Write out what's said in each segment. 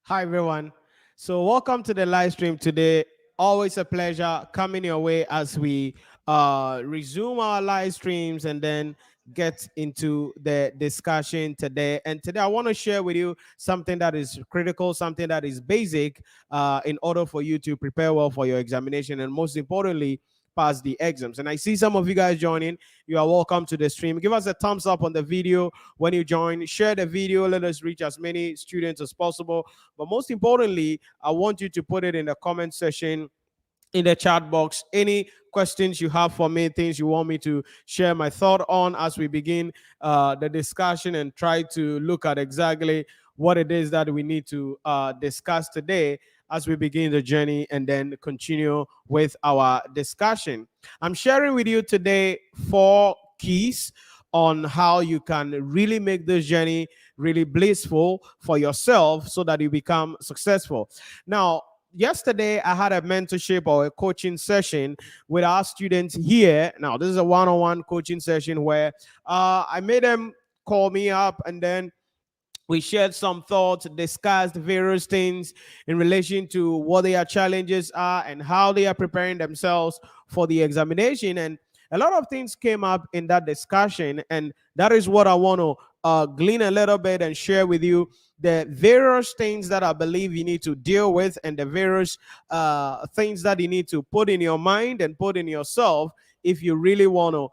Hi, everyone. So, welcome to the live stream today. Always a pleasure coming your way as we resume our live streams and then get into the discussion today. And today, I want to share with you something that is critical, something that is basic in order for you to prepare well for your examination. And most importantly, pass the exams. And I see some of you guys joining. You are welcome to the stream. Give us a thumbs up on the video when you join. Share the video. Let us reach as many students as possible. But most importantly, I want you to put it in the comment section, in the chat box, any questions you have for me, things you want me to share my thought on as we begin the discussion and try to look at exactly what it is that we need to discuss today as we begin the journey and then continue with our discussion. I'm sharing with you today 4 keys on how you can really make this journey really blissful for yourself so that you become successful. Now, yesterday I had a mentorship or a coaching session with our students here. Now, this is a one-on-one coaching session where I made them call me up and then we shared some thoughts, discussed various things in relation to what their challenges are and how they are preparing themselves for the examination. And a lot of things came up in that discussion, and that is what I want to glean a little bit and share with you the various things that I believe you need to deal with and the various things that you need to put in your mind and put in yourself if you really want to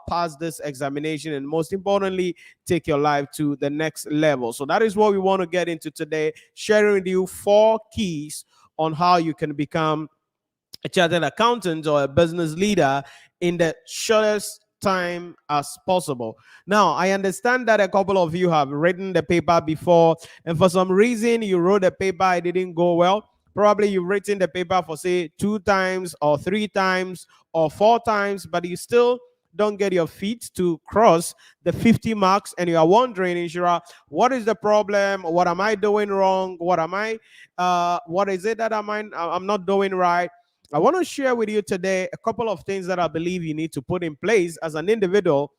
pass this examination and most importantly take your life to the next level. So that is what we want to get into today, sharing with you 4 keys on how you can become a chartered accountant or a business leader in the shortest time as possible. Now, I understand that a couple of you have written the paper before, and for some reason you wrote the paper, it didn't go well. Probably you've written the paper for say 2 times or 3 times or 4 times, but you still don't get your feet to cross the 50 marks, and you are wondering, Nhyira, what is the problem? What am I doing wrong? What is it that I'm not doing right? I want to share with you today a couple of things that I believe you need to put in place as an individual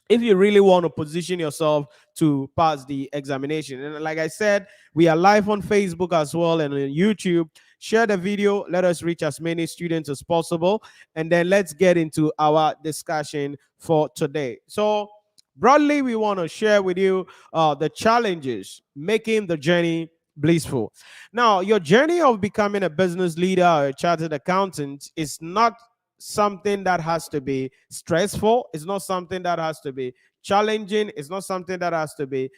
if you really want to position yourself to pass the examination. And like I said, we are live on Facebook as well and on YouTube. Share the video. Let us reach as many students as possible. And then let's get into our discussion for today. So broadly, we want to share with you the challenges making the journey blissful. Now, your journey of becoming a business leader or a chartered accountant is not something that has to be stressful. It's not something that has to be challenging. It's not something that has to be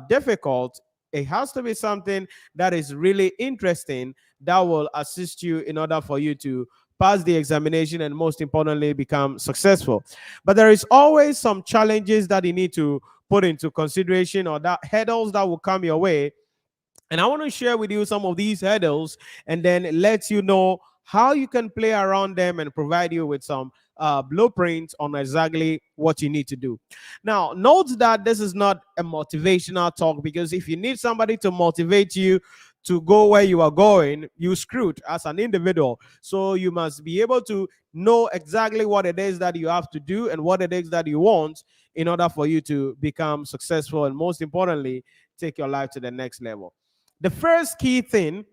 difficult. It has to be something that is really interesting that will assist you in order for you to pass the examination and most importantly become successful. But there is always some challenges that you need to put into consideration or that hurdles that will come your way. And I want to share with you some of these hurdles and then let you know how you can play around them and provide you with some blueprints on exactly what you need to do. Now, note that this is not a motivational talk, because if you need somebody to motivate you to go where you are going, you screwed as an individual. So you must be able to know exactly what it is that you have to do and what it is that you want in order for you to become successful and most importantly, take your life to the next level. The first key thing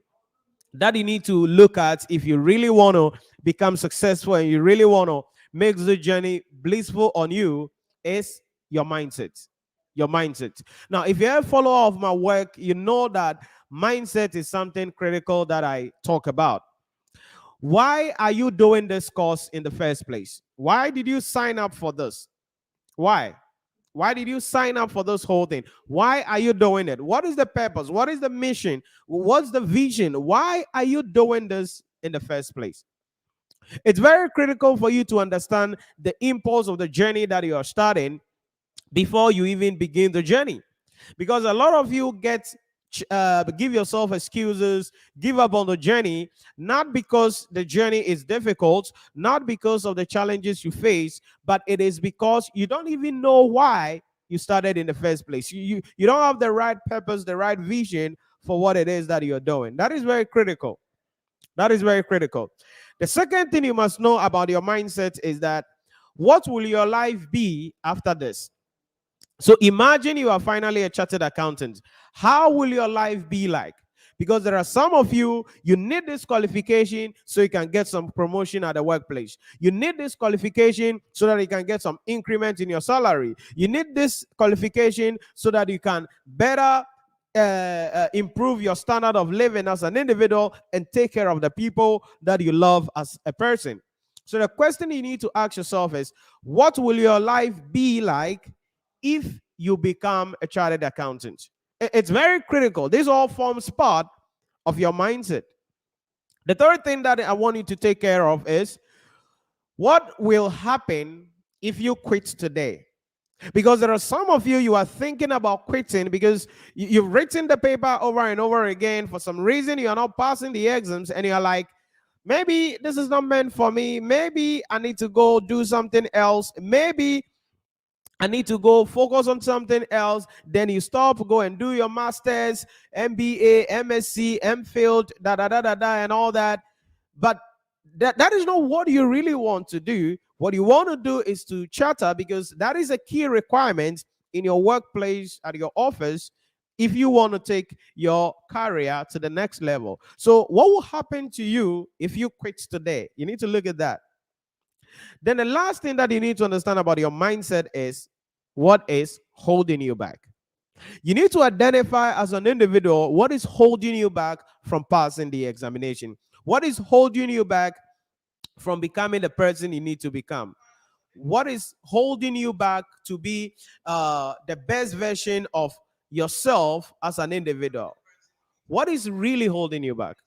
that you need to look at if you really want to become successful and you really want to make the journey blissful on you is your mindset. Your mindset. Now, if you're a follower of my work, you know that mindset is something critical that I talk about. Why are you doing this course in the first place? Why did you sign up for this? Why? Why did you sign up for this whole thing? Why are you doing it? What is the purpose? What is the mission? What's the vision? Why are you doing this in the first place? It's very critical for you to understand the impulse of the journey that you are starting before you even begin the journey. Because a lot of you give yourself excuses, give up on the journey, not because the journey is difficult, not because of the challenges you face, but it is because you don't even know why you started in the first place. You don't have the right purpose, the right vision for what it is that you're doing. That is very critical. That is very critical. The second thing you must know about your mindset is that what will your life be after this? So imagine you are finally a chartered accountant. How will your life be like? Because there are some of you, you need this qualification so you can get some promotion at the workplace. You need this qualification so that you can get some increment in your salary. You need this qualification so that you can better improve your standard of living as an individual and take care of the people that you love as a person. So the question you need to ask yourself is, what will your life be like if you become a chartered accountant? It's very critical. This all forms part of your mindset. The third thing that I want you to take care of is, what will happen if you quit today? Because there are some of you, you are thinking about quitting because you've written the paper over and over again. For some reason, you are not passing the exams and you're like, maybe this is not meant for me. Maybe I need to go do something else. Maybe I need to go focus on something else. Then you stop, go and do your master's, MBA, MSc, MPhil, and all that. But that is not what you really want to do. What you want to do is to charter, because that is a key requirement in your workplace, at your office, if you want to take your career to the next level. So what will happen to you if you quit today? You need to look at that. Then the last thing that you need to understand about your mindset is, what is holding you back? You need to identify as an individual what is holding you back from passing the examination. What is holding you back from becoming the person you need to become? What is holding you back to be the best version of yourself as an individual? What is really holding you back?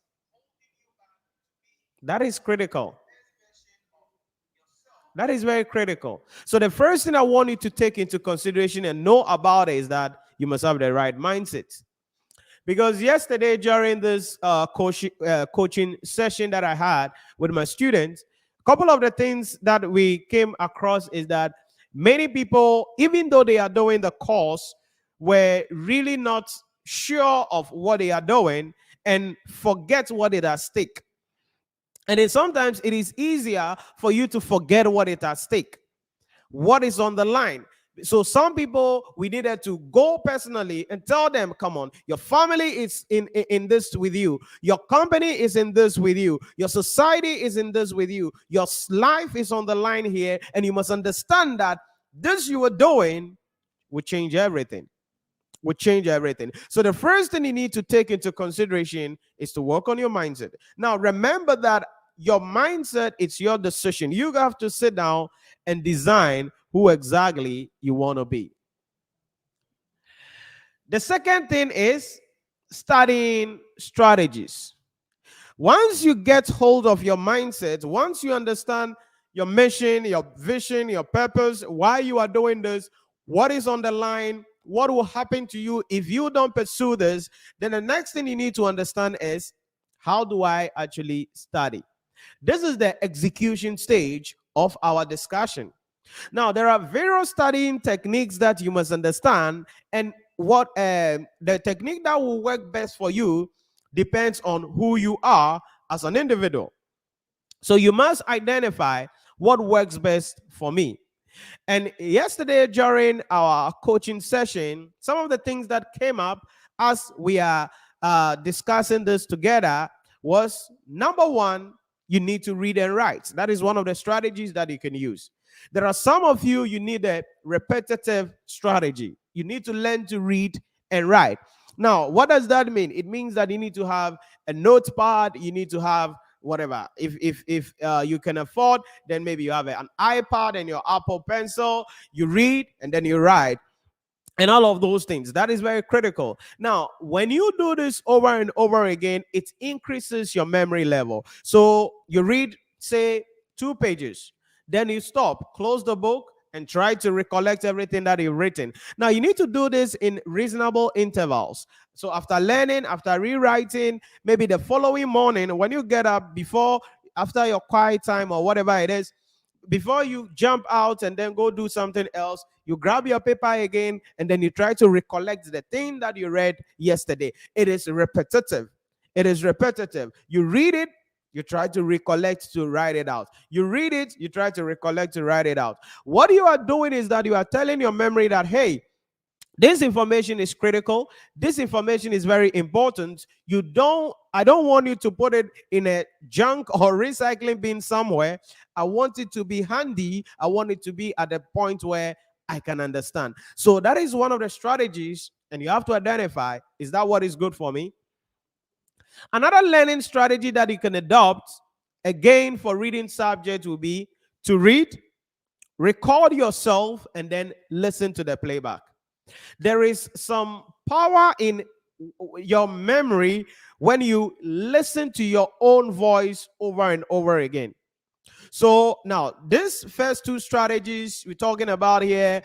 That is critical. That is very critical. So the first thing I want you to take into consideration and know about it is that you must have the right mindset. Because yesterday during this coaching session that I had with my students, a couple of the things that we came across is that many people, even though they are doing the course, were really not sure of what they are doing and forget what is at stake. And then sometimes it is easier for you to forget what is at stake, what is on the line. So some people, we needed to go personally and tell them, come on, your family is in this with you. Your company is in this with you. Your society is in this with you. Your life is on the line here. And you must understand that this you are doing will change everything. Will change everything. So the first thing you need to take into consideration is to work on your mindset. Now, remember that your mindset, it's your decision. You have to sit down and design who exactly you want to be. The second thing is studying strategies. Once you get hold of your mindset, once you understand your mission, your vision, your purpose, why you are doing this, what is on the line, what will happen to you if you don't pursue this, then the next thing you need to understand is, how do I actually study? This is the execution stage of our discussion. Now, there are various studying techniques that you must understand, and what the technique that will work best for you depends on who you are as an individual. So you must identify what works best for me. And yesterday during our coaching session, some of the things that came up as we are discussing this together was, number one, you need to read and write. That is one of the strategies that you can use. There are some of you, you need a repetitive strategy. You need to learn to read and write. Now, what does that mean? It means that you need to have a notepad. You need to have whatever. If you can afford, then maybe you have an iPad and your Apple Pencil. You read and then you write. And all of those things. That is very critical. Now, when you do this over and over again, it increases your memory level. So you read, say, 2 pages. Then you stop, close the book, and try to recollect everything that you've written. Now, you need to do this in reasonable intervals. So after learning, after rewriting, maybe the following morning, when you get up, after your quiet time or whatever it is, before you jump out and then go do something else, you grab your paper again, and then you try to recollect the thing that you read yesterday. It is repetitive. It is repetitive. You read it, you try to recollect to write it out. You read it, you try to recollect to write it out. What you are doing is that you are telling your memory that, hey, This information is critical. This information is very important. I don't want you to put it in a junk or recycling bin somewhere. I want it to be handy. I want it to be at the point where I can understand. So that is one of the strategies, and you have to identify, is that what is good for me? Another learning strategy that you can adopt, again, for reading subjects will be to read, record yourself, and then listen to the playback. There is some power in your memory when you listen to your own voice over and over again. So now, this first two strategies we're talking about here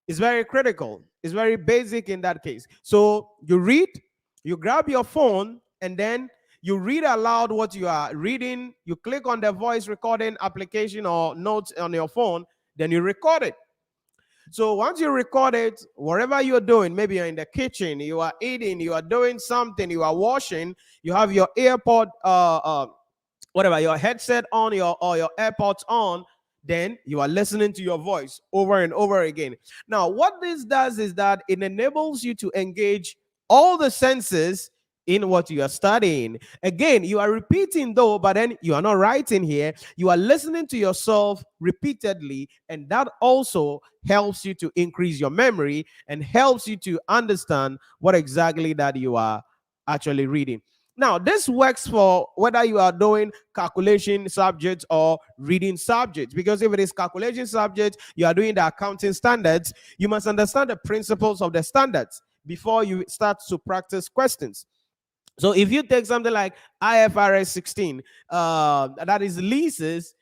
is very critical. It's very basic in that case. So you read, you grab your phone, and then you read aloud what you are reading. You click on the voice recording application or notes on your phone, then you record it. So once you record it, wherever you're doing, maybe you're in the kitchen, you are eating, you are doing something, you are washing, you have your AirPod, whatever, your headset on, or your AirPods on, then you are listening to your voice over and over again. Now, what this does is that it enables you to engage all the senses in what you are studying. Again, you are repeating though, but then you are not writing here. You are listening to yourself repeatedly, and that also helps you to increase your memory and helps you to understand what exactly that you are actually reading. Now, this works for whether you are doing calculation subjects or reading subjects, because if it is calculation subjects, you are doing the accounting standards, you must understand the principles of the standards before you start to practice questions. So if you take something like IFRS 16, that is leases,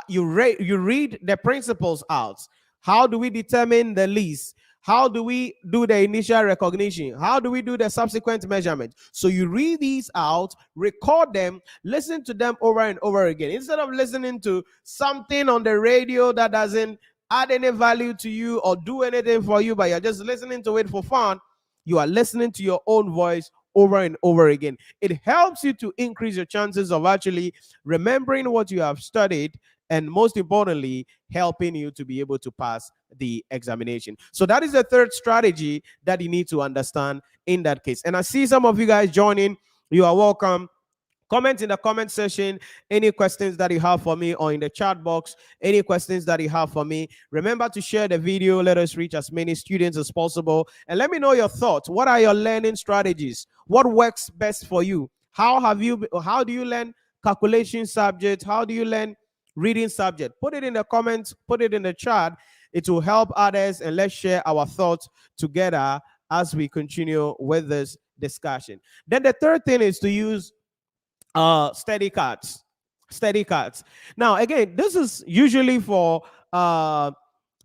you read the principles out. How do we determine the lease? How do we do the initial recognition? How do we do the subsequent measurement? So you read these out, record them, listen to them over and over again. Instead of listening to something on the radio that doesn't add any value to you or do anything for you, but you're just listening to it for fun, you are listening to your own voice over and over again. It helps you to increase your chances of actually remembering what you have studied, and most importantly, helping you to be able to pass the examination. So that is the third strategy that you need to understand in that case. And I see some of you guys joining. You are welcome. Comment in the comment section any questions that you have for me, or in the chat box any questions that you have for me. Remember to share the video. Let us reach as many students as possible, and let me know your thoughts. What are your learning strategies? What works best for you? How do you learn calculation subjects? How do you learn reading subject? Put it in the comments, put it in the chat. It will help others, and let's share our thoughts together as we continue with this discussion. Then the third thing is to use study cards. Now, again, this is usually for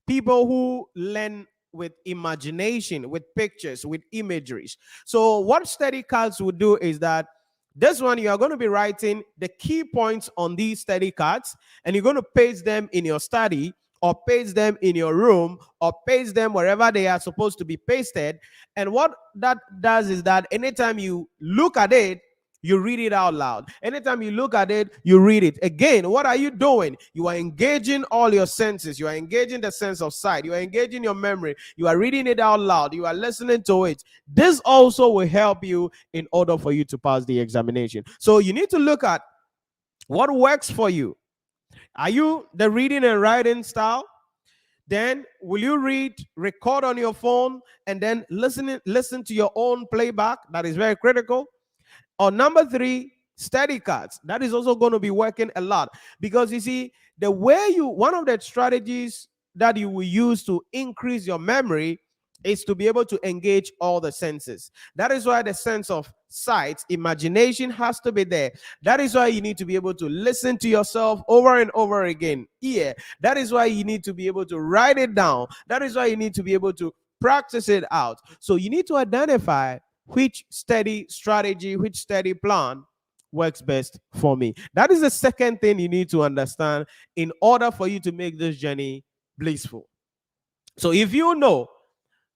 people who learn with imagination, with pictures, with imageries. So what study cards would do is that this one, you are going to be writing the key points on these study cards, and you're going to paste them in your study, or paste them in your room, or paste them wherever they are supposed to be pasted. And what that does is that anytime you look at it, you read it out loud. Anytime you look at it, you read it. Again, what are you doing? You are engaging all your senses. You are engaging the sense of sight. You are engaging your memory. You are reading it out loud. You are listening to it. This also will help you in order for you to pass the examination. So you need to look at what works for you. Are you the reading and writing style? Then will you record on your phone, and then listen to your own playback? That is very critical. Or number three, study cards. That is also going to be working a lot, because you see, one of the strategies that you will use to increase your memory is to be able to engage all the senses. That is why the sense of sight, imagination has to be there. That is why you need to be able to listen to yourself over and over again. That is why you need to be able to write it down. That is why you need to be able to practice it out. So you need to identify which study strategy, which study plan works best for me. That is the second thing you need to understand in order for you to make this journey blissful. So if you know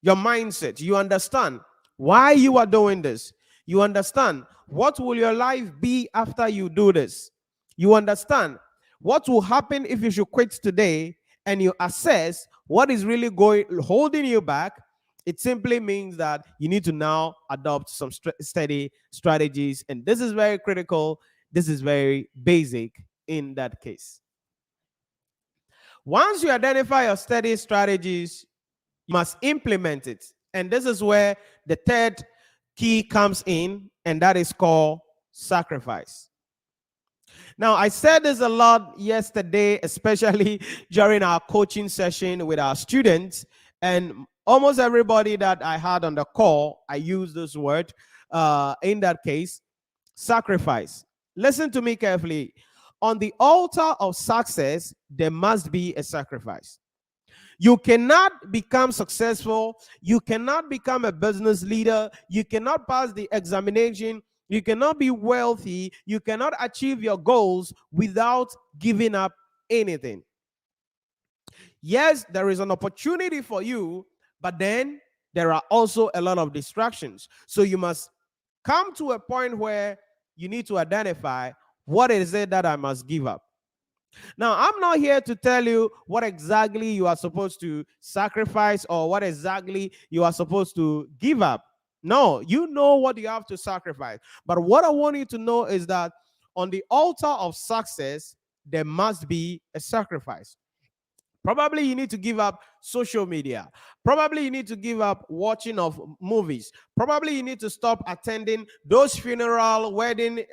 your mindset, you understand why you are doing this, you understand what will your life be after you do this, you understand what will happen if you should quit today, and you assess what is really holding you back, It simply means that you need to now adopt some steady strategies. And this is very critical. This is very basic in that case. Once you identify your steady strategies, you must implement it. And this is where the third key comes in, and that is called sacrifice. Now, I said this a lot yesterday, especially during our coaching session with our students, and almost everybody that I had on the call, I used this word in that case, sacrifice. Listen to me carefully. On the altar of success, there must be a sacrifice. You cannot become successful. You cannot become a business leader. You cannot pass the examination. You cannot be wealthy. You cannot achieve your goals without giving up anything. Yes, there is an opportunity for you, but then there are also a lot of distractions. So you must come to a point where you need to identify what is it that I must give up. Now, I'm not here to tell you what exactly you are supposed to sacrifice or what exactly you are supposed to give up. No, you know what you have to sacrifice. But what I want you to know is that on the altar of success, there must be a sacrifice. Probably you need to give up social media. Probably you need to give up watching of movies. Probably you need to stop attending those funeral, wedding,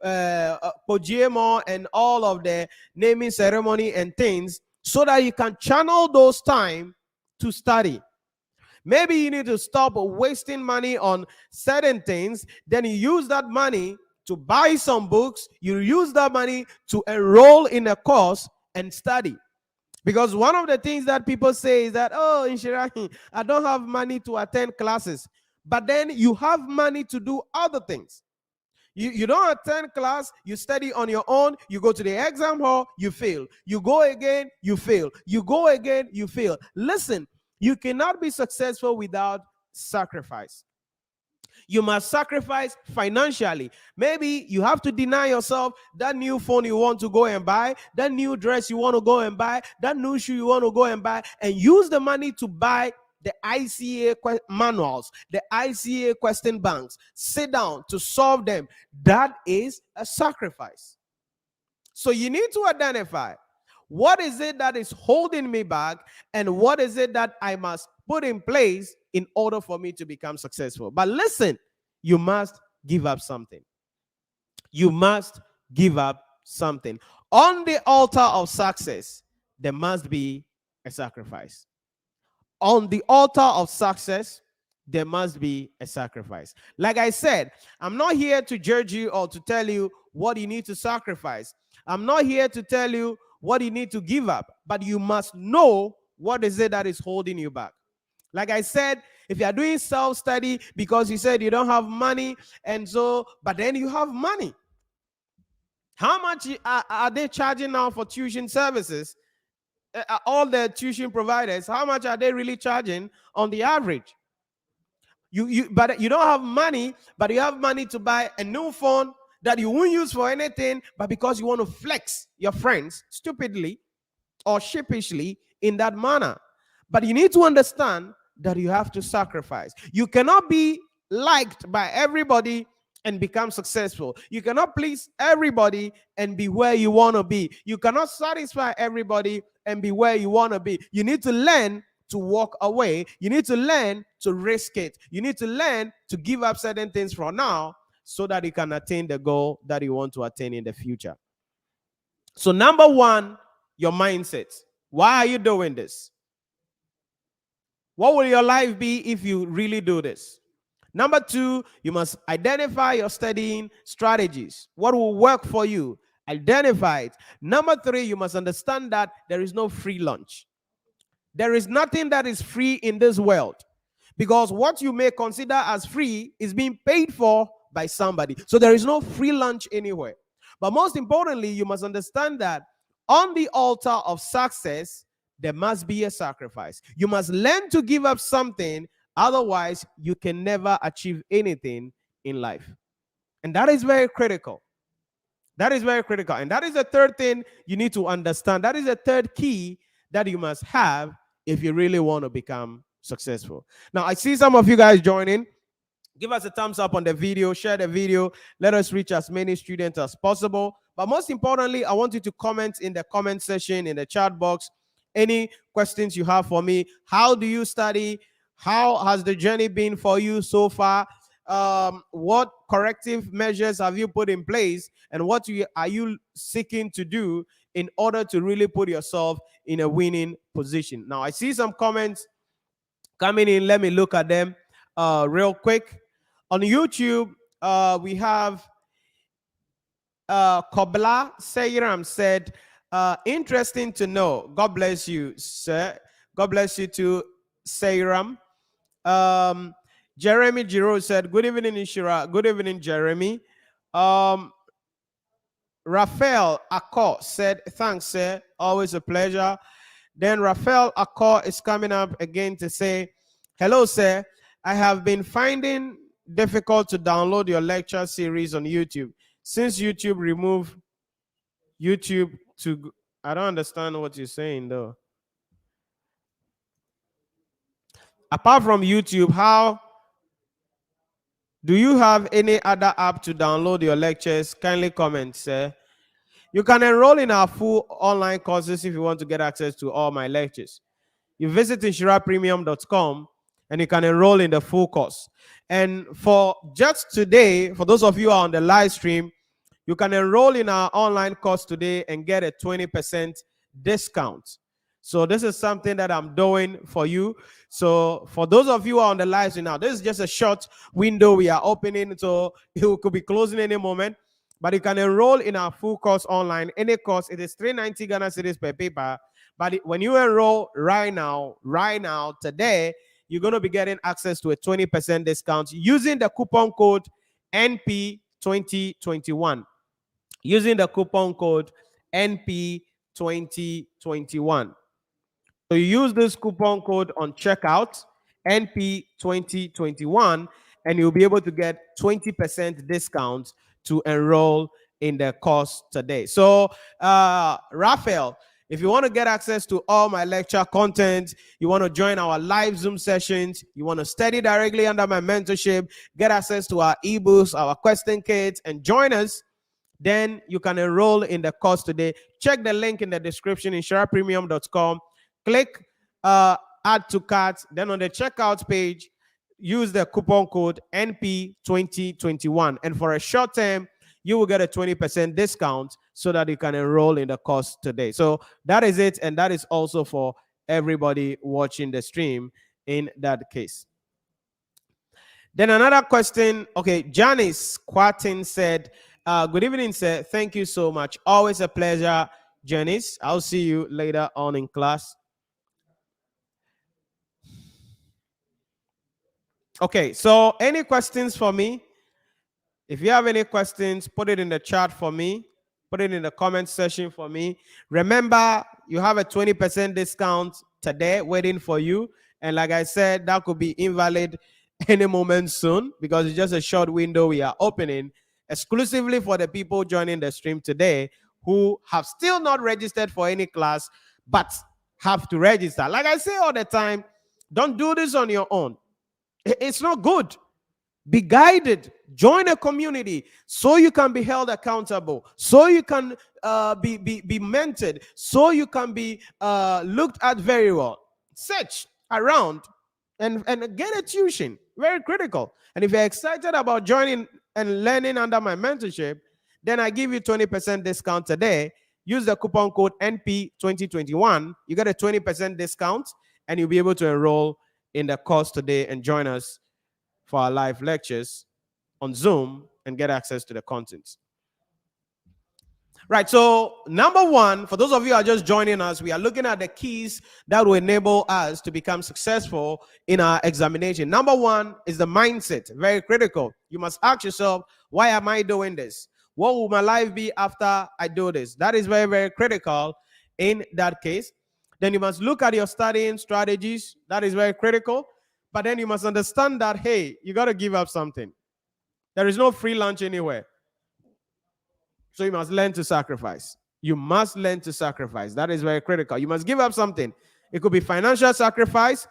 pojemo, and all of the naming ceremony and things so that you can channel those time to study. Maybe you need to stop wasting money on certain things. Then you use that money to buy some books. You use that money to enroll in a course and study. Because one of the things that people say is that, oh, Nhyira, I don't have money to attend classes. But then you have money to do other things. You don't attend class, you study on your own, you go to the exam hall, you fail. You go again, you fail. You go again, you fail. Listen, you cannot be successful without sacrifice. You must sacrifice financially. Maybe you have to deny yourself that new phone you want to go and buy, that new dress you want to go and buy, that new shoe you want to go and buy, and use the money to buy the ICAG manuals, the ICAG question banks. Sit down to solve them. That is a sacrifice. So you need to identify what is it that is holding me back and what is it that I must put in place in order for me to become successful. But listen, you must give up something. You must give up something. On the altar of success, there must be a sacrifice. On the altar of success, there must be a sacrifice. Like I said, I'm not here to judge you or to tell you what you need to sacrifice. I'm not here to tell you what you need to give up, but you must know what is it that is holding you back. Like I said, if you are doing self-study because you said you don't have money, and so, but then you have money. How much are they charging now for tuition services? All the tuition providers, how much are they really charging on the average? But you don't have money, but you have money to buy a new phone that you won't use for anything, but because you want to flex your friends stupidly or sheepishly in that manner. But you need to understand that you have to sacrifice. You cannot be liked by everybody and become successful. You cannot please everybody and be where you want to be. You cannot satisfy everybody and be where you want to be. You need to learn to walk away. You need to learn to risk it. You need to learn to give up certain things for now so that you can attain the goal that you want to attain in the future. So number one, your mindset. Why are you doing this? What will your life be if you really do this? Number two, you must identify your studying strategies. What will work for you? Identify it. Number three, you must understand that there is no free lunch. There is nothing that is free in this world, because what you may consider as free is being paid for by somebody. So there is no free lunch anywhere. But most importantly, you must understand that on the altar of success, there must be a sacrifice. You must learn to give up something. Otherwise, you can never achieve anything in life. And that is very critical. That is very critical. And that is the third thing you need to understand. That is the third key that you must have if you really want to become successful. Now, I see some of you guys joining. Give us a thumbs up on the video, share the video. Let us reach as many students as possible. But most importantly, I want you to comment in the comment section, in the chat box, any questions you have for me. How do you study? How has the journey been for you so far? What corrective measures have you put in place? And what are you seeking to do in order to really put yourself in a winning position? Now, I see some comments coming in. Let me look at them real quick. On YouTube, we have Kobla Seyram said, interesting to know. God bless you, sir. God bless you too, Seyram. Jeremy Giro said, good evening, Nhyira. Good evening, Jeremy. Raphael Akko said, thanks, sir. Always a pleasure. Then Raphael Akko is coming up again to say, hello, sir. I have been finding difficult to download your lecture series on YouTube. Since YouTube removed YouTube to, I don't understand what you're saying though. Apart from YouTube, how do you have any other app to download your lectures? Kindly comment, sir. You can enroll in our full online courses if you want to get access to all my lectures. You visit NhyiraPremium.com and you can enroll in the full course. And for just today, for those of you who are on the live stream, you can enroll in our online course today and get a 20% discount. So this is something that I'm doing for you. So for those of you who are on the live stream now, this is just a short window we are opening, so it could be closing any moment. But you can enroll in our full course online. Any course, it is 390 Ghana cedis per paper. But when you enroll right now, today, you're going to be getting access to a 20% discount using the coupon code NP2021. Using the coupon code NP2021. So you use this coupon code on checkout, NP2021, and you'll be able to get 20% discount to enroll in the course today. So, Raphael, if you want to get access to all my lecture content, you want to join our live Zoom sessions, you want to study directly under my mentorship, get access to our ebooks, our question kits, and join us, then you can enroll in the course today. Check the link in the description, NhyiraPremium.com. Click add to cart. Then on the checkout page, use the coupon code NP2021. And for a short term, you will get a 20% discount so that you can enroll in the course today. So that is it. And that is also for everybody watching the stream in that case. Then another question. Okay, Janice Quatin said, good evening, sir. Thank you so much. Always a pleasure, Janice. I'll see you later on in class. Okay, so any questions for me? If you have any questions, put it in the chat for me. Put it in the comment section for me. Remember, you have a 20% discount today waiting for you. And like I said, that could be invalid any moment soon because it's just a short window we are opening exclusively for the people joining the stream today who have still not registered for any class but have to register. Like I say all the time, don't do this on your own. It's not good. Be guided. Join a community so you can be held accountable, so you can be mentored, so you can be looked at very well. Search around and get a tuition. Very critical. And if you're excited about joining and learning under my mentorship, then I give you 20% discount today. Use the coupon code NP2021. You get a 20% discount and you'll be able to enroll in the course today and join us for our live lectures on Zoom and get access to the content. Right, so number one, for those of you who are just joining us, we are looking at the keys that will enable us to become successful in our examination. Number one is the mindset, very critical. You must ask yourself, why am I doing this? What will my life be after I do this? That is very, very critical in that case. Then you must look at your studying strategies. That is very critical. But then you must understand that, hey, you got to give up something. There is no free lunch anywhere. So you must learn to sacrifice. You must learn to sacrifice. That is very critical. You must give up something. It could be financial sacrifice.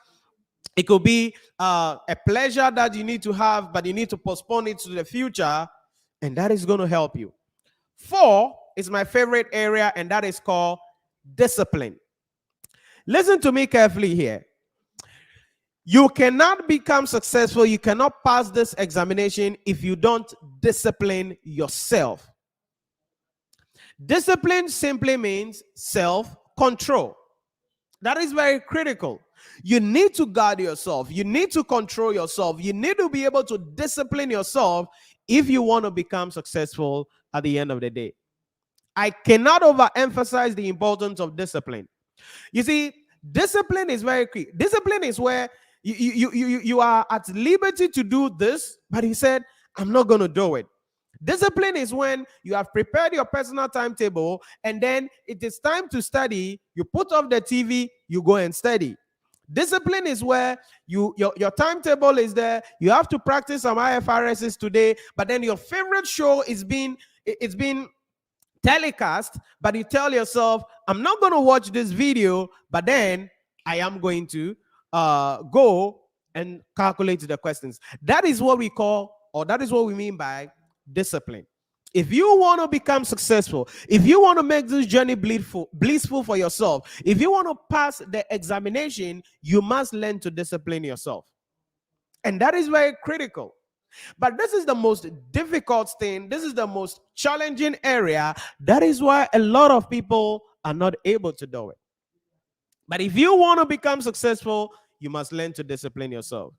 It could be a pleasure that you need to have, but you need to postpone it to the future, and that is going to help you. 4 is my favorite area, and that is called discipline. Listen to me carefully here. You cannot become successful, you cannot pass this examination if you don't discipline yourself. Discipline simply means self-control. That is very critical. You need to guard yourself. You need to control yourself. You need to be able to discipline yourself if you want to become successful at the end of the day. I cannot overemphasize the importance of discipline. You see, discipline is very key. Discipline is where you are at liberty to do this, but he said, I'm not going to do it. Discipline is when you have prepared your personal timetable and then it is time to study, you put off the TV, you go and study. Discipline is where your timetable is there, you have to practice some IFRSs today, but then your favorite show is being telecast, but you tell yourself, I'm not going to watch this video, but then I am going to go and calculate the questions. That is what we call, or that is what we mean by discipline. If you want to become successful, if you want to make this journey blissful for yourself, if you want to pass the examination, you must learn to discipline yourself. And that is very critical. But this is the most difficult thing. This is the most challenging area. That is why a lot of people are not able to do it. But if you want to become successful, you must learn to discipline yourself.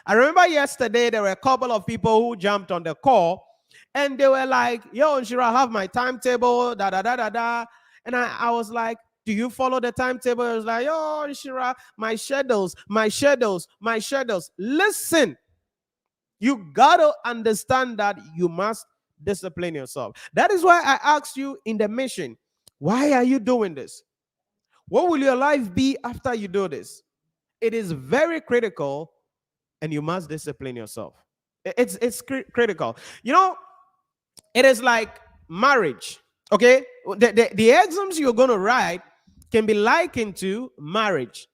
I remember yesterday, there were a couple of people who jumped on the call and they were like, yo, Nhyira, I have my timetable, da, da, da, da, da. And I was like, do you follow the timetable? I was like, oh, Nhyira, my schedules. Listen, you got to understand that you must discipline yourself. That is why I asked you in the mission, why are you doing this? What will your life be after you do this? It is very critical, and you must discipline yourself. It's critical. You know, it is like marriage, okay? The exams you're going to write can be likened to marriage,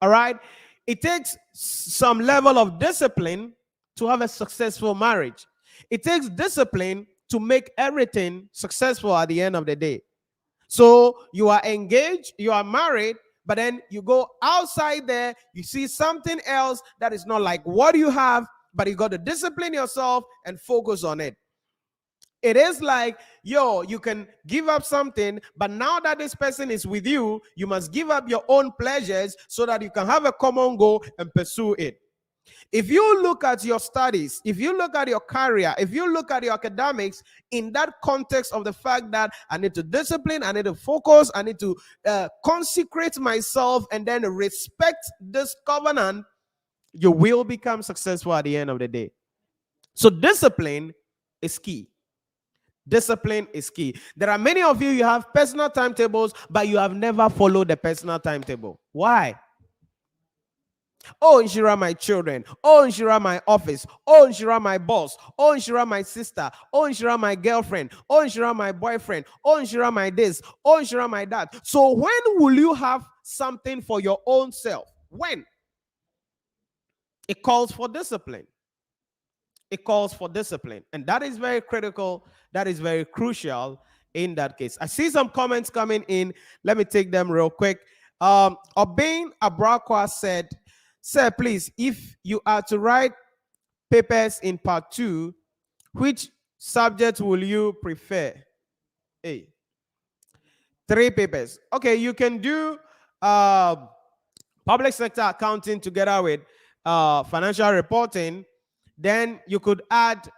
all right? It takes some level of discipline to have a successful marriage. It takes discipline to make everything successful at the end of the day. So you are engaged, you are married, but then you go outside there, you see something else that is not like what you have, but you got to discipline yourself and focus on it. It is like, yo, you can give up something, but now that this person is with you, you must give up your own pleasures so that you can have a common goal and pursue it. If you look at your studies, if you look at your career, if you look at your academics in that context of the fact that I need to discipline, I need to focus, I need to consecrate myself and then respect this covenant, you will become successful at the end of the day. So discipline is key. Discipline is key. There are many of you, you have personal timetables, but you have never followed the personal timetable. Why? Oh, Nhyira, my children. Oh, Nhyira, my office. Oh, Nhyira, my boss. Oh, Nhyira, my sister. Oh, Nhyira, my girlfriend. Oh, Nhyira, my boyfriend. Oh, Nhyira, my this. Oh, Nhyira, my that. So when will you have something for your own self? When? It calls for discipline. It calls for discipline. And that is very critical. That is very crucial in that case. I see some comments coming in. Let me take them real quick. Obeying Abrakwa said, sir, please, if you are to write papers in part 2, which subject will you prefer? A. 3 papers. Okay, you can do public sector accounting together with financial reporting. Then you could add,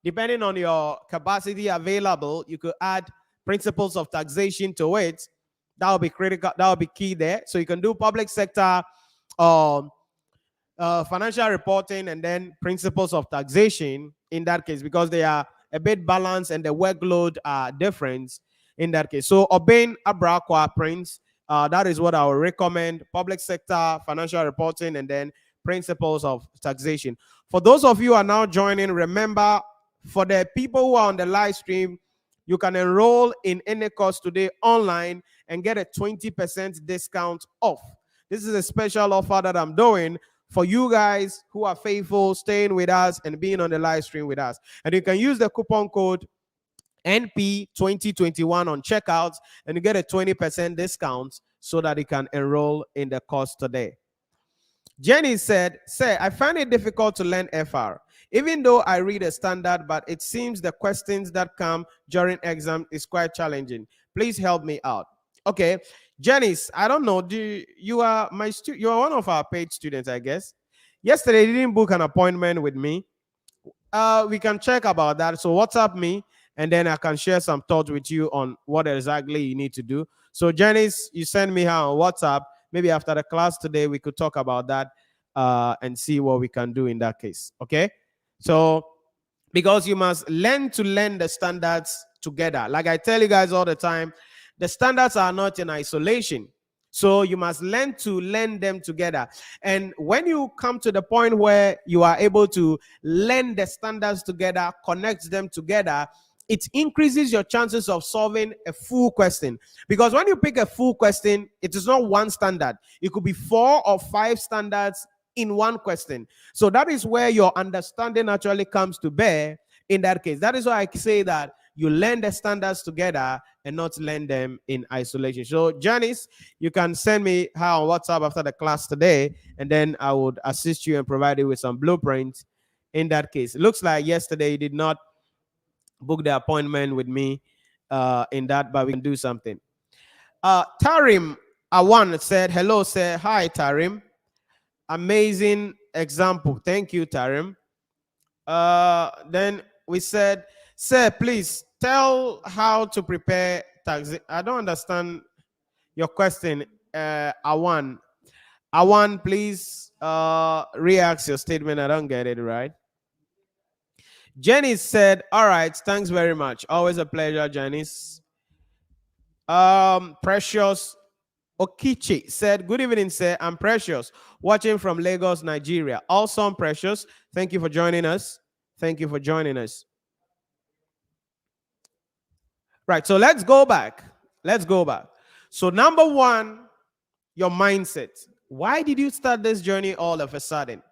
depending on your capacity available, you could add principles of taxation to it. That will be critical. That will be key there. So you can do public sector, financial reporting, and then principles of taxation in that case, because they are a bit balanced and the workload are different in that case. So obeying Abrakwa Prince, that is what I would recommend. Public sector, financial reporting, and then principles of taxation. For those of you who are now joining, remember, for the people who are on the live stream, you can enroll in any course today online and get a 20% discount off. This is a special offer that I'm doing for you guys who are faithful, staying with us and being on the live stream with us. And you can use the coupon code NP2021 on checkouts, and you get a 20% discount so that you can enroll in the course today. Jenny said, "Sir, I find it difficult to learn FR. Even though I read a standard, but it seems the questions that come during exam is quite challenging. Please help me out." Okay, Janice, I don't know. You are you are one of our paid students, I guess. Yesterday, you didn't book an appointment with me. We can check about that. So WhatsApp me, and then I can share some thoughts with you on what exactly you need to do. So Janice, you send me her on WhatsApp. Maybe after the class today, we could talk about that and see what we can do in that case. Okay? So, because you must learn to learn the standards together. Like I tell you guys all the time, the standards are not in isolation. So you must learn to learn them together. And when you come to the point where you are able to learn the standards together, connect them together, it increases your chances of solving a full question. Because when you pick a full question, it is not one standard. It could be 4 or 5 standards in one question. So that is where your understanding actually comes to bear in that case. That is why I say that you learn the standards together and not learn them in isolation. So Janice, you can send me her on WhatsApp after the class today, and then I would assist you and provide you with some blueprints in that case. It looks like yesterday you did not book the appointment with me in that, but we can do something. Tarim Awan said, "Hello, sir." Hi, Tarim. Amazing example. Thank you, Tarim. Then we said, "Sir, please tell how to prepare tax." I don't understand your question, Awan. Awan, please re-ask your statement. I don't get it right. Jenny said, "All right, thanks very much. Always a pleasure, Janice." Precious Okichi said, "Good evening, sir. I'm Precious, watching from Lagos, Nigeria." Awesome, Precious. Thank you for joining us. Thank you for joining us. Right, so let's go back. Let's go back. So number 1, your mindset. Why did you start this journey all of a sudden?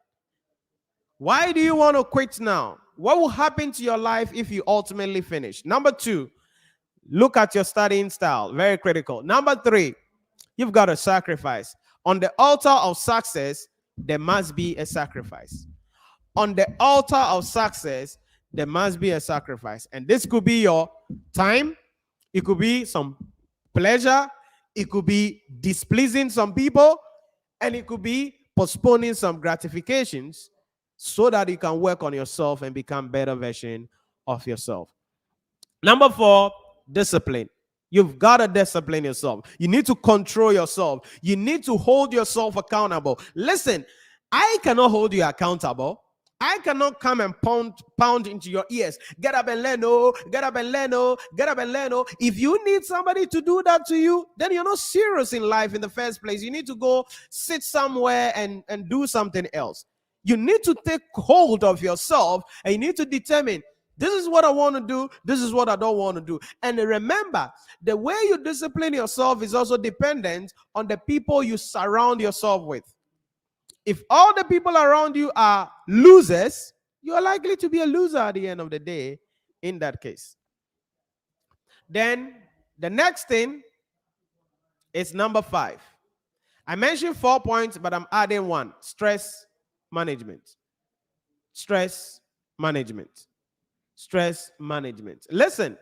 Why do you want to quit now? What will happen to your life if you ultimately finish? Number 2, look at your studying style. Very critical. Number 3, you've got to sacrifice. On the altar of success, there must be a sacrifice. On the altar of success, there must be a sacrifice. And this could be your time. It could be some pleasure. It could be displeasing some people. And it could be postponing some gratifications so that you can work on yourself and become a better version of yourself. Number 4, discipline. You've got to discipline yourself. You need to control yourself. You need to hold yourself accountable. Listen, I cannot hold you accountable. I cannot come and pound into your ears. Get up and learn, oh, get up and learn, oh, get up and learn, oh. If you need somebody to do that to you, then you're not serious in life in the first place. You need to go sit somewhere and do something else. You need to take hold of yourself, and you need to determine, this is what I want to do. This is what I don't want to do. And remember, the way you discipline yourself is also dependent on the people you surround yourself with. If all the people around you are losers, you are likely to be a loser at the end of the day in that case. Then the next thing is number 5. I mentioned 4 points, but I'm adding 1. Stress management. Stress management. Stress management. Listen,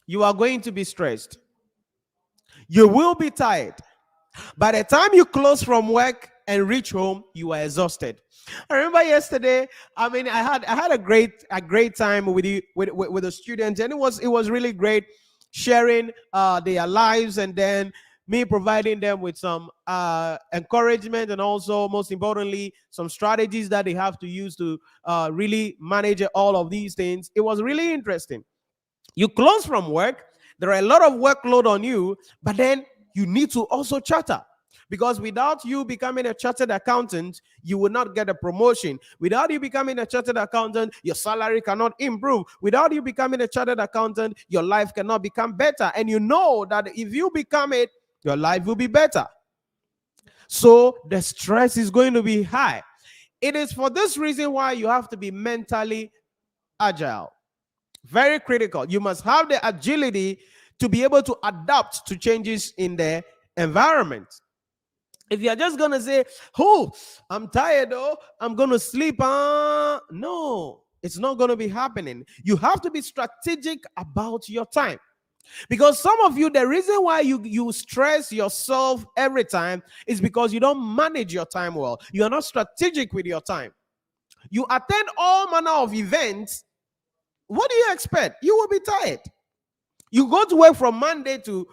you are going to be stressed. You will be tired. By the time you close from work and reach home, you are exhausted. I remember yesterday, I had a great time with the students, and it was really great sharing their lives, and then me providing them with some encouragement, and also, most importantly, some strategies that they have to use to really manage all of these things. It was really interesting. You close from work, there are a lot of workload on you, but then you need to also charter. Because without you becoming a chartered accountant, you will not get a promotion. Without you becoming a chartered accountant, your salary cannot improve. Without you becoming a chartered accountant, your life cannot become better. And you know that if you become it, your life will be better. So the stress is going to be high. It is for this reason why you have to be mentally agile. Very critical. You must have the agility to be able to adapt to changes in the environment. If you're just going to say, oh, I'm tired, oh, I'm going to sleep. No, it's not going to be happening. You have to be strategic about your time. Because some of you, the reason why you stress yourself every time is because you don't manage your time well. You are not strategic with your time. You attend all manner of events. What do you expect? You will be tired. You go to work from Monday to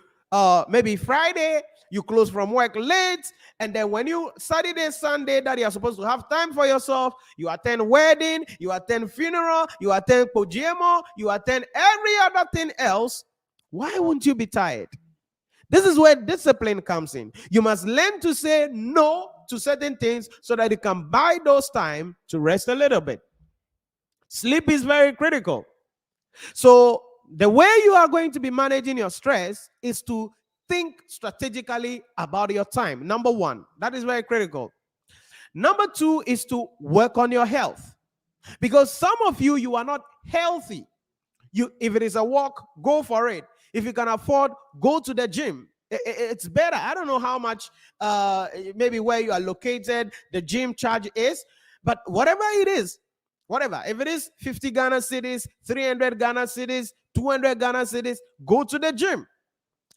maybe Friday. You close from work late. And then when you Saturday, Sunday, that you are supposed to have time for yourself, you attend wedding, you attend funeral, you attend pojemo, you attend every other thing else. Why won't you be tired? This is where discipline comes in. You must learn to say no to certain things so that you can buy those time to rest a little bit. Sleep is very critical. So the way you are going to be managing your stress is to think strategically about your time. Number one, that is very critical. Number two is to work on your health. Because some of you are not healthy. If it is a walk, go for it. If you can afford, go to the gym. It's better. I don't know how much, maybe where you are located, the gym charge is, but whatever it is, whatever. If it is 50 Ghana cedis, 300 Ghana cedis, 200 Ghana cedis, go to the gym.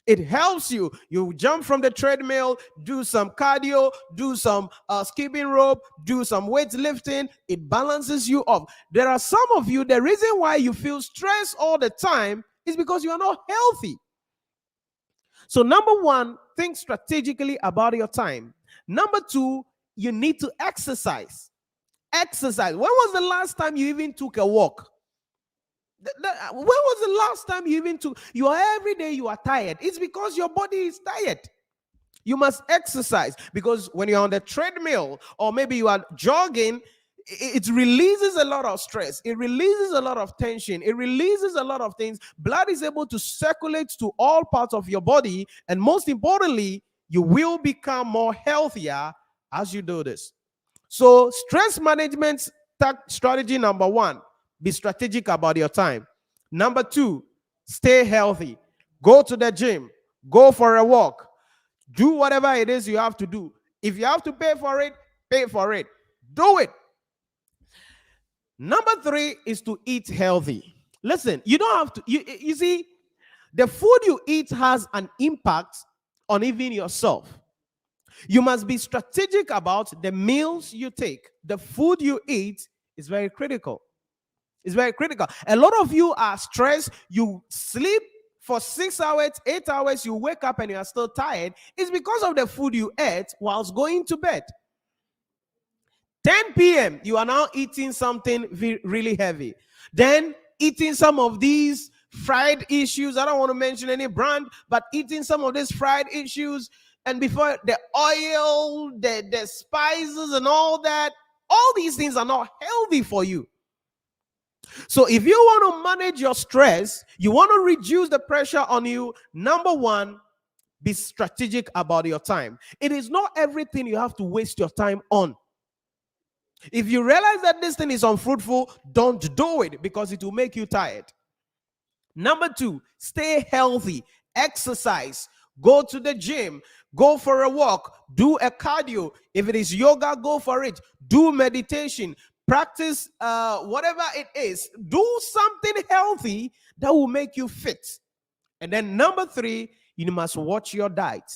It helps you. You jump from the treadmill, do some cardio, do some skipping rope, do some weightlifting. It balances you off. There are some of you, the reason why you feel stressed all the time is because you are not healthy. So number one, think strategically about your time. Number two, you need to exercise. Exercise. When was the last time you even took a walk? When was the last time you even took? You are every day you are tired. It's because your body is tired. You must exercise, because when you're on the treadmill or maybe you are jogging, it releases a lot of stress. It releases a lot of tension. It releases a lot of things. Blood is able to circulate to all parts of your body. And most importantly, you will become more healthier as you do this. So stress management strategy number one, be strategic about your time. Number two, stay healthy. Go to the gym. Go for a walk. Do whatever it is you have to do. If you have to pay for it, pay for it. Do it. Number three is to eat healthy. Listen, you don't have to, you see, the food you eat has an impact on even yourself. You must be strategic about the meals you take. The food you eat is very critical. It's very critical. A lot of you are stressed. You sleep for 6 hours, 8 hours. You wake up and you are still tired. It's because of the food you ate whilst going to bed. 10 p.m., you are now eating something really heavy. Then eating some of these fried issues. I don't want to mention any brand, but eating some of these fried issues. And before, the oil, the spices and all that, all these things are not healthy for you. So if you want to manage your stress, you want to reduce the pressure on you, number one, be strategic about your time. It is not everything you have to waste your time on. If you realize that this thing is unfruitful, don't do it, because it will make you tired. Number two, stay healthy. Exercise. Go to the gym. Go for a walk. Do a cardio. If it is yoga, go for it. Do meditation. Practice whatever it is. Do something healthy that will make you fit. And then number three, you must watch your diet.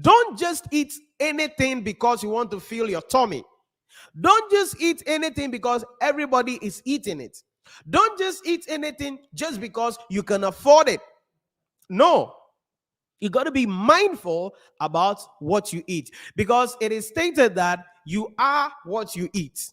Don't just eat anything because you want to fill your tummy. Don't just eat anything because everybody is eating it. Don't just eat anything just because you can afford it. No. You got to be mindful about what you eat, because it is stated that you are what you eat.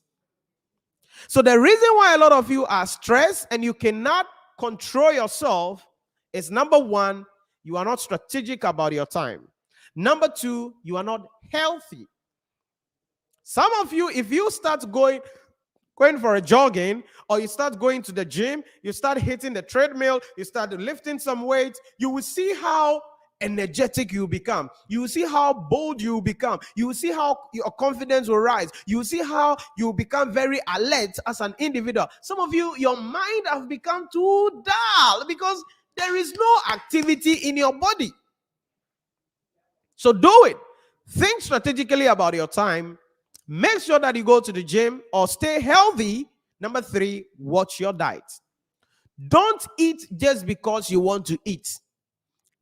So the reason why a lot of you are stressed and you cannot control yourself is, number one, you are not strategic about your time. Number two, you are not healthy. Some of you, if you start going for a jogging, or you start going to the gym, you start hitting the treadmill, you start lifting some weights, you will see how energetic you become. You will see how bold you become. You will see how your confidence will rise. You will see how you become very alert as an individual. Some of you, your mind have become too dull because there is no activity in your body. So do it. Think strategically about your time. Make sure that you go to the gym or stay healthy. Number 3, watch your diet. Don't eat just because you want to eat.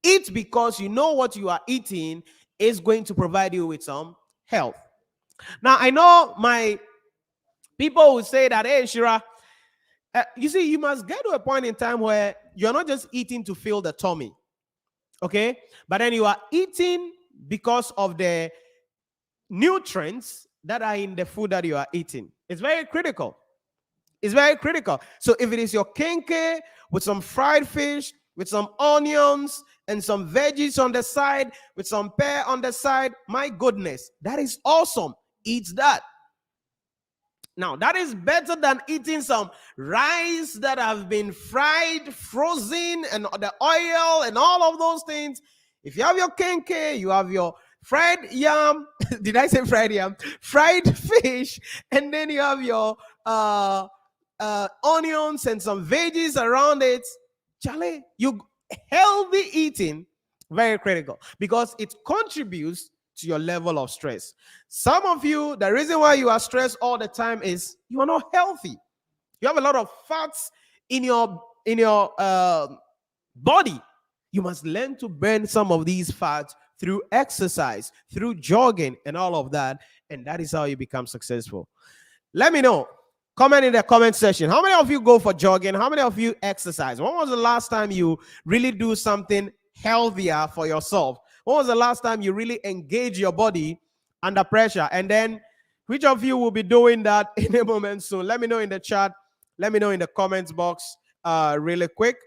Eat because you know what you are eating is going to provide you with some health. Now, I know my people will say that, hey, Nhyira, you see, you must get to a point in time where you're not just eating to fill the tummy, okay? But then you are eating because of the nutrients that are in the food that you are eating. It's very critical. It's very critical. So if it is your kenke with some fried fish, with some onions and some veggies on the side, with some pear on the side, my goodness, that is awesome. Eat that. Now, that is better than eating some rice that have been fried, frozen, and the oil and all of those things. If you have your kenke, you have your fried yam. Did I say fried yam? Fried fish. And then you have your onions and some veggies around it. Charlie, healthy eating, very critical because it contributes to your level of stress. Some of you, the reason why you are stressed all the time is you are not healthy. You have a lot of fats in your body. You must learn to burn some of these fats through exercise, through jogging and all of that, and that is how you become successful. Let me know. Comment in the comment section. How many of you go for jogging? How many of you exercise? When was the last time you really do something healthier for yourself? When was the last time you really engage your body under pressure? And then which of you will be doing that in a moment soon? Let me know in the chat. Let me know in the comments box really quick.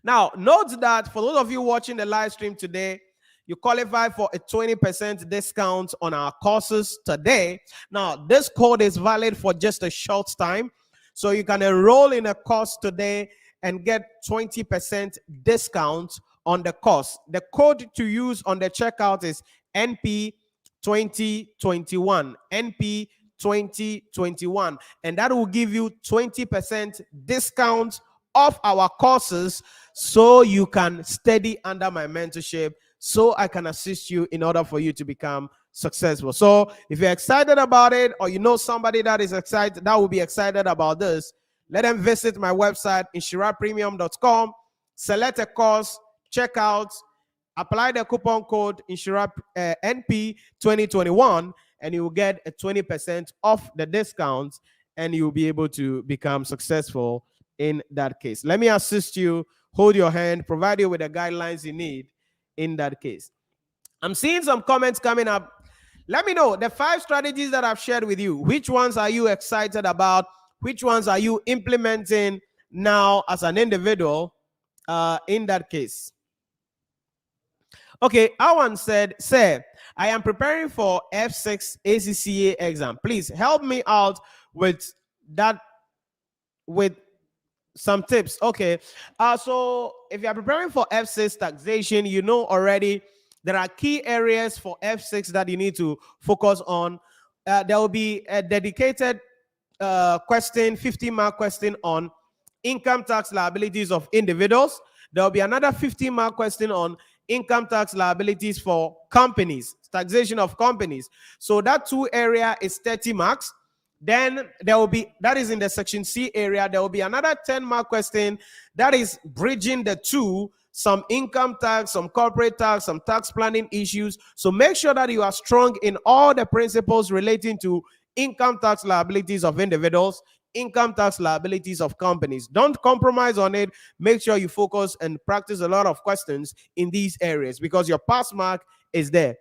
Now, note that for those of you watching the live stream today, you qualify for a 20% discount on our courses today. Now, this code is valid for just a short time. So you can enroll in a course today and get 20% discount on the course. The code to use on the checkout is NP2021. NP2021. And that will give you 20% discount off our courses so you can study under my mentorship, so I can assist you in order for you to become successful. So if you're excited about it, or you know somebody that is excited, that will be excited about this, let them visit my website, NhyiraPremium.com, select a course, check out, apply the coupon code NP2021, and you will get a 20% off the discount, and you'll be able to become successful in that case. Let me assist you, hold your hand, provide you with the guidelines you need in that case. I'm seeing some comments coming up. Let me know the 5 strategies that I've shared with you. Which ones are you excited about? Which ones are you implementing now as an individual in that case? Okay, Awan said, sir, I am preparing for F6 ACCA exam. Please help me out with that, with some tips. Okay, so if you are preparing for F6 taxation, you know already there are key areas for F6 that you need to focus on. There will be a dedicated question, 50-mark question on income tax liabilities of individuals. There will be another 50-mark question on income tax liabilities for companies, taxation of companies. So that 2 area is 30 marks. Then there will be, that is in the section C area, there will be another 10-mark question that is bridging the 2, some income tax, some corporate tax, some tax planning issues. So make sure that you are strong in all the principles relating to income tax liabilities of individuals, income tax liabilities of companies. Don't compromise on it. Make sure you focus and practice a lot of questions in these areas because your pass mark is there.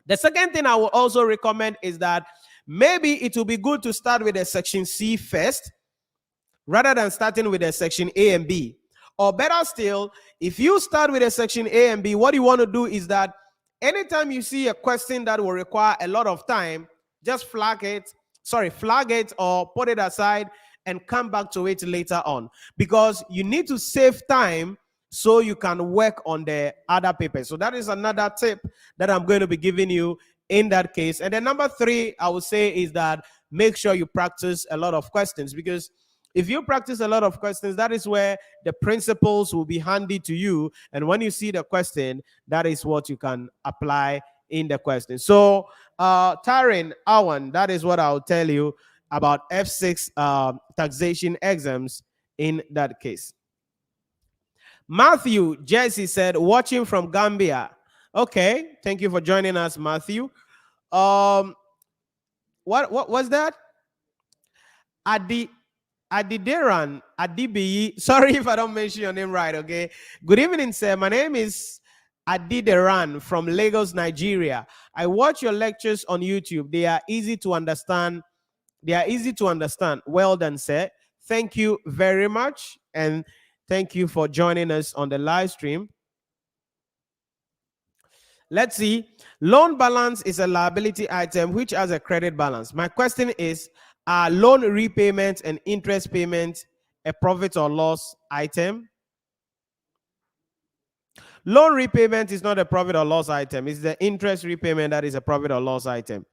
The second thing I will also recommend is that maybe it will be good to start with a section C first rather than starting with a section A and B. Or better still, if you start with a section A and B, what you want to do is that anytime you see a question that will require a lot of time, just flag it or put it aside and come back to it later on, because you need to save time so you can work on the other papers. So that is another tip that I'm going to be giving you in that case. And then number 3, I would say, is that make sure you practice a lot of questions, because if you practice a lot of questions, that is where the principles will be handy to you. And when you see the question, that is what you can apply in the question. So, Tarin, Awan, that is what I'll tell you about F6 taxation exams in that case. Matthew Jesse said, watching from Gambia. Okay, thank you for joining us, Matthew. What was that? Adideran Adibiyi. Sorry if I don't mention your name right, okay? Good evening, sir. My name is Adideran from Lagos, Nigeria. I watch your lectures on YouTube. They are easy to understand. Well done, sir. Thank you very much. And thank you for joining us on the live stream. Let's see. Loan balance is a liability item which has a credit balance. My question is, are loan repayments and interest payments a profit or loss item? Loan repayment is not a profit or loss item. It's the interest repayment that is a profit or loss item.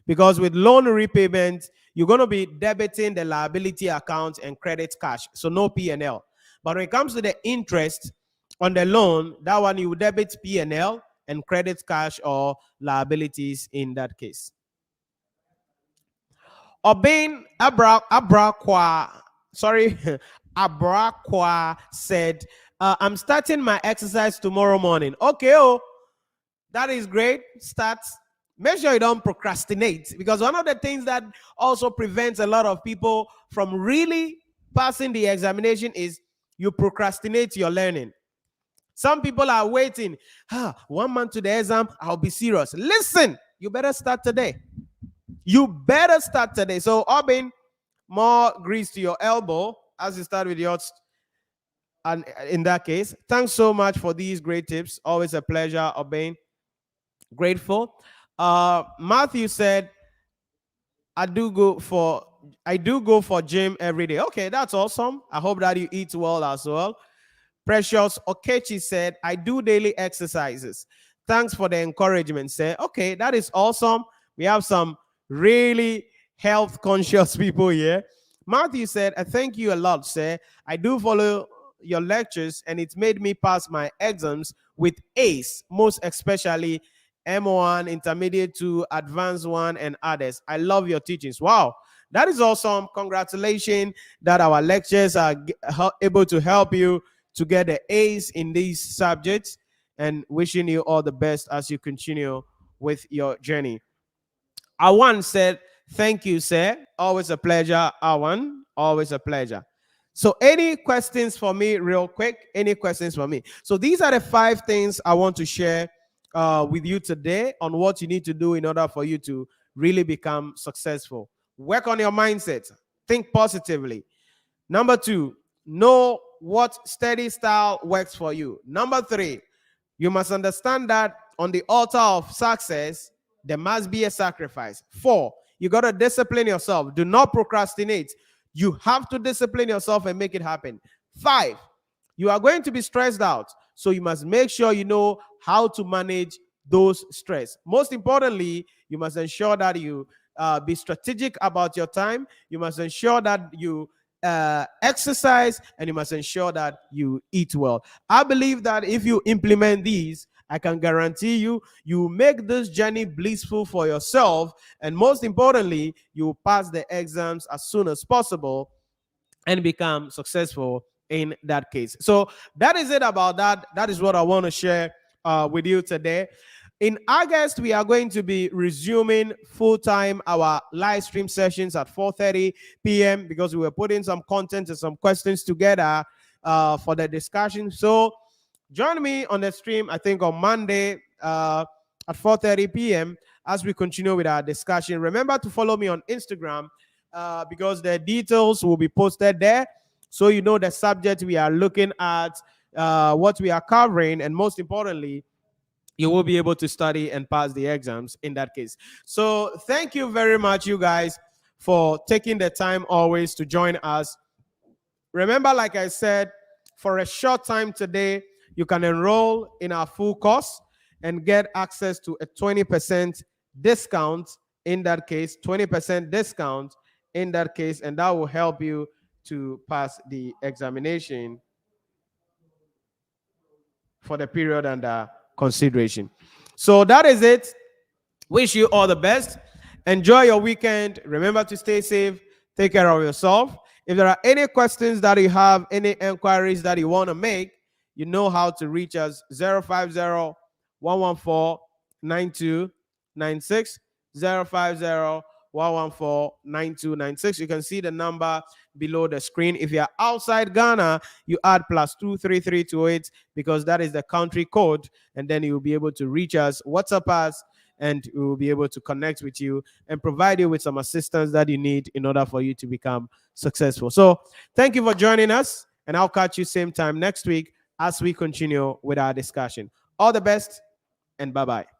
Because with loan repayment, you're going to be debiting the liability account and credit cash. So no P&L. But when it comes to the interest on the loan, that one you debit P&L and credit cash or liabilities in that case. Obin Abrakwa said, I'm starting my exercise tomorrow morning. Okay, that is great. Start. Make sure you don't procrastinate, because one of the things that also prevents a lot of people from really passing the examination is you procrastinate your learning. Some people are waiting. 1 month to the exam, I'll be serious. Listen, you better start today. So, Obin, more grease to your elbow as you start with yours. And in that case, thanks so much for these great tips. Always a pleasure, Obin. Grateful. Matthew said, I do go for gym every day. Okay, that's awesome. I hope that you eat well as well. Precious Okechi said, I do daily exercises. Thanks for the encouragement, sir. Okay, that is awesome. We have some really health conscious people here. Matthew said, I thank you a lot, sir. I do follow your lectures and it made me pass my exams with ace, most especially M1, Intermediate 2, Advanced 1, and others. I love your teachings. Wow, that is awesome. Congratulations that our lectures are able to help you to get the A's in these subjects, and wishing you all the best as you continue with your journey. Awan said, thank you, sir. Always a pleasure, Awan. Always a pleasure. So any questions for me real quick? Any questions for me? So these are the 5 things I want to share with you today on what you need to do in order for you to really become successful. Work on your mindset. Think positively. Number 2, know what study style works for you. Number 3, you must understand that on the altar of success, there must be a sacrifice. 4, you got to discipline yourself. Do not procrastinate. You have to discipline yourself and make it happen. 5, you are going to be stressed out. So you must make sure you know how to manage those stress. Most importantly, you must ensure that you be strategic about your time. You must ensure that you exercise, and you must ensure that you eat well. I believe that if you implement these, I can guarantee you, you make this journey blissful for yourself, and most importantly, you pass the exams as soon as possible and become successful in that case. So that is it about that. That is what I want to share with you today. In August, we are going to be resuming full-time our live stream sessions at 4:30 p.m. because we were putting some content and some questions together for the discussion. So join me on the stream, I think on Monday at 4:30 p.m. as we continue with our discussion. Remember to follow me on Instagram because the details will be posted there, so you know the subject we are looking at, what we are covering, and most importantly, you will be able to study and pass the exams in that case. So thank you very much, you guys, for taking the time always to join us. Remember, like I said, for a short time today, you can enroll in our full course and get access to a 20% discount in that case, 20% discount in that case, and that will help you to pass the examination for the period under consideration. So that is it. Wish you all the best. Enjoy your weekend. Remember to stay safe. Take care of yourself. If there are any questions that you have, any inquiries that you want to make, you know how to reach us. 050-114-9296. 050-114-9296. You can see the number below the screen. If you're outside Ghana, you add +233 to it, because that is the country code, and then you'll be able to reach us, WhatsApp us, and we will be able to connect with you and provide you with some assistance that you need in order for you to become successful. So thank you for joining us, and I'll catch you same time next week as we continue with our discussion. All the best, and bye-bye.